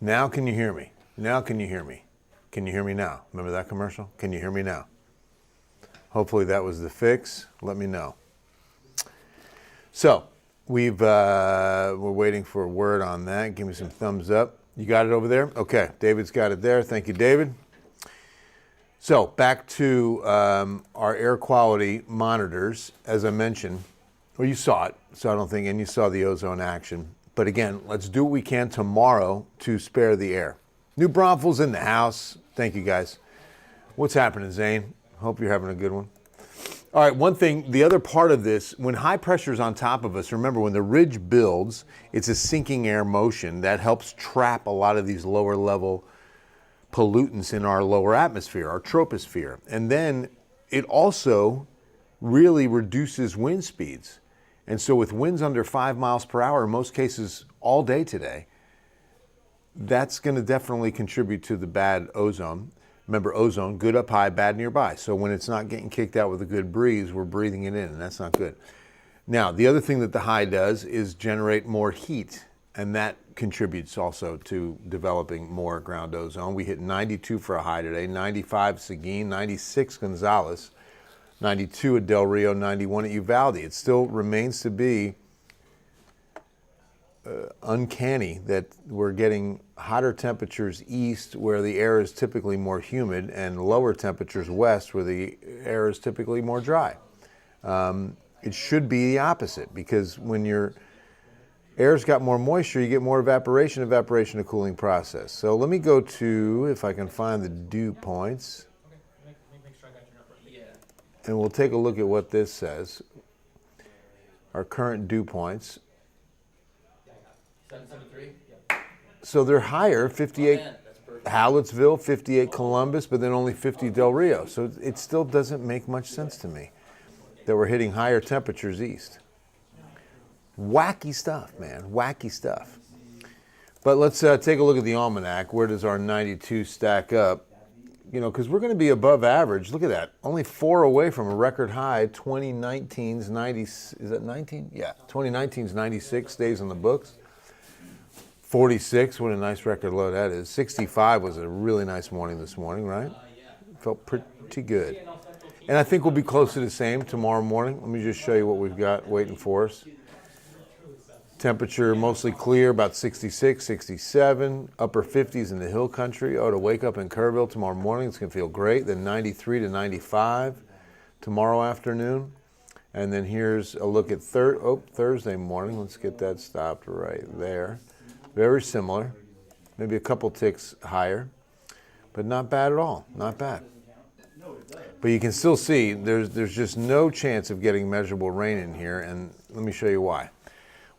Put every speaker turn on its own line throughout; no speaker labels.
Now can you hear me? Now can you hear me? Can you hear me now? Remember that commercial? Can you hear me now? Hopefully that was the fix. Let me know. So we're waiting for a word on that. Give me some thumbs up. You got it over there? Okay, David's got it there. Thank you, David. So back to our air quality monitors. As I mentioned, well, you saw it, so I don't think, and you saw the ozone action. But again, let's do what we can tomorrow to spare the air. New Braunfels in the house. Thank you, guys. What's happening, Zane? Hope you're having a good one. All right, one thing, the other part of this, when high pressure is on top of us, remember when the ridge builds, it's a sinking air motion that helps trap a lot of these lower level pollutants in our lower atmosphere, our troposphere. And then it also really reduces wind speeds. And so with winds under 5 miles per hour, in most cases all day today, that's going to definitely contribute to the bad ozone. Remember, ozone, good up high, bad nearby. So when it's not getting kicked out with a good breeze, we're breathing it in, and that's not good. Now, the other thing that the high does is generate more heat, and that contributes also to developing more ground ozone. We hit 92 for a high today, 95 Seguin, 96 Gonzales, 92 at Del Rio, 91 at Uvalde. It still remains to be uncanny that we're getting hotter temperatures east where the air is typically more humid and lower temperatures west where the air is typically more dry. It should be the opposite, because when your air's got more moisture, you get more evaporation a cooling process. So let me go to, if I can find the dew points, and we'll take a look at what this says. Our current dew points.
773?
So they're higher, 58 Hallettsville, 58 Columbus, but then only 50 Del Rio. So it still doesn't make much sense to me that we're hitting higher temperatures east. Wacky stuff, man, wacky stuff. But let's take a look at the almanac. Where does our 92 stack up? You know, because we're going to be above average. Look at that. Only 4 away from a record high. 2019's 90, is that 19? Yeah, 2019's 96 stays in the books. 46, what a nice record low that is. 65 was a really nice morning this morning, right? Felt pretty good. And I think we'll be close to the same tomorrow morning. Let me just show you what we've got waiting for us. Temperature mostly clear, about 66, 67, upper 50s in the hill country. Oh, to wake up in Kerrville tomorrow morning, it's going to feel great. Then 93 to 95 tomorrow afternoon. And then here's a look at Thursday morning. Let's get that stopped right there. Very similar, maybe a couple ticks higher, but not bad at all, not bad. But you can still see there's just no chance of getting measurable rain in here, and let me show you why.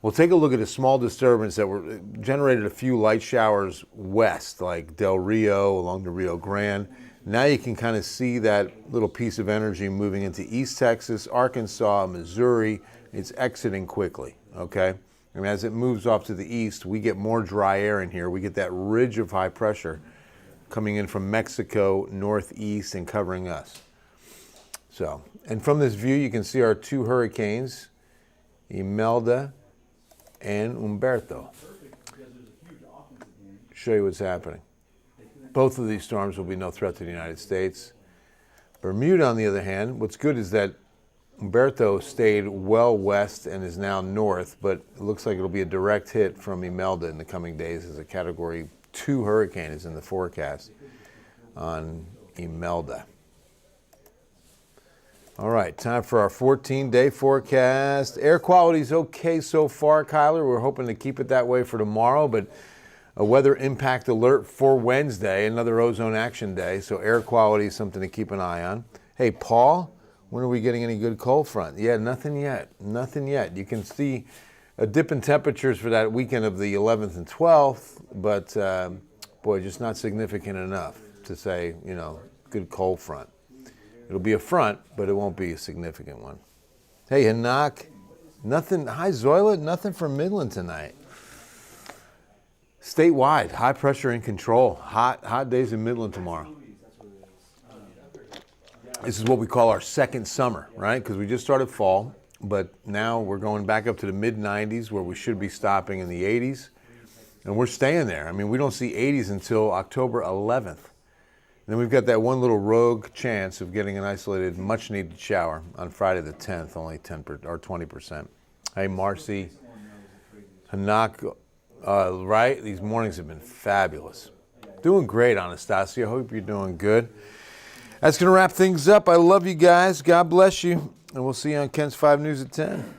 We'll take a look at a small disturbance that generated a few light showers west, like Del Rio, along the Rio Grande. Now you can kind of see that little piece of energy moving into East Texas, Arkansas, Missouri. It's exiting quickly, okay? And as it moves off to the east, we get more dry air in here. We get that ridge of high pressure coming in from Mexico northeast and covering us. So, and from this view, you can see our 2 hurricanes, Imelda and Humberto. Show you what's happening. Both of these storms will be no threat to the United States. Bermuda, on the other hand, what's good is that Humberto stayed well west and is now north, but it looks like it'll be a direct hit from Imelda in the coming days as a Category 2 hurricane is in the forecast on Imelda. All right, time for our 14-day forecast. Air quality's okay so far, Kyler. We're hoping to keep it that way for tomorrow, but a weather impact alert for Wednesday, another ozone action day, so air quality is something to keep an eye on. Hey, Paul, when are we getting any good cold front? Yeah, nothing yet. Nothing yet. You can see a dip in temperatures for that weekend of the 11th and 12th, but boy, just not significant enough to say, you know, good cold front. It'll be a front, but it won't be a significant one. Hey, Hanak, nothing. Hi, Zoila, nothing from Midland tonight. Statewide, high pressure in control. Hot days in Midland tomorrow. This is what we call our second summer, right? Because we just started fall, but now we're going back up to the mid-90s where we should be stopping in the 80s. And we're staying there. I mean, we don't see 80s until October 11th. And then we've got that one little rogue chance of getting an isolated, much-needed shower on Friday the 10th, only 20%. Hey, Marcy, Hanak, right? These mornings have been fabulous. Doing great, Anastasia. Hope you're doing good. That's going to wrap things up. I love you guys. God bless you. And we'll see you on Ken's 5 News at 10.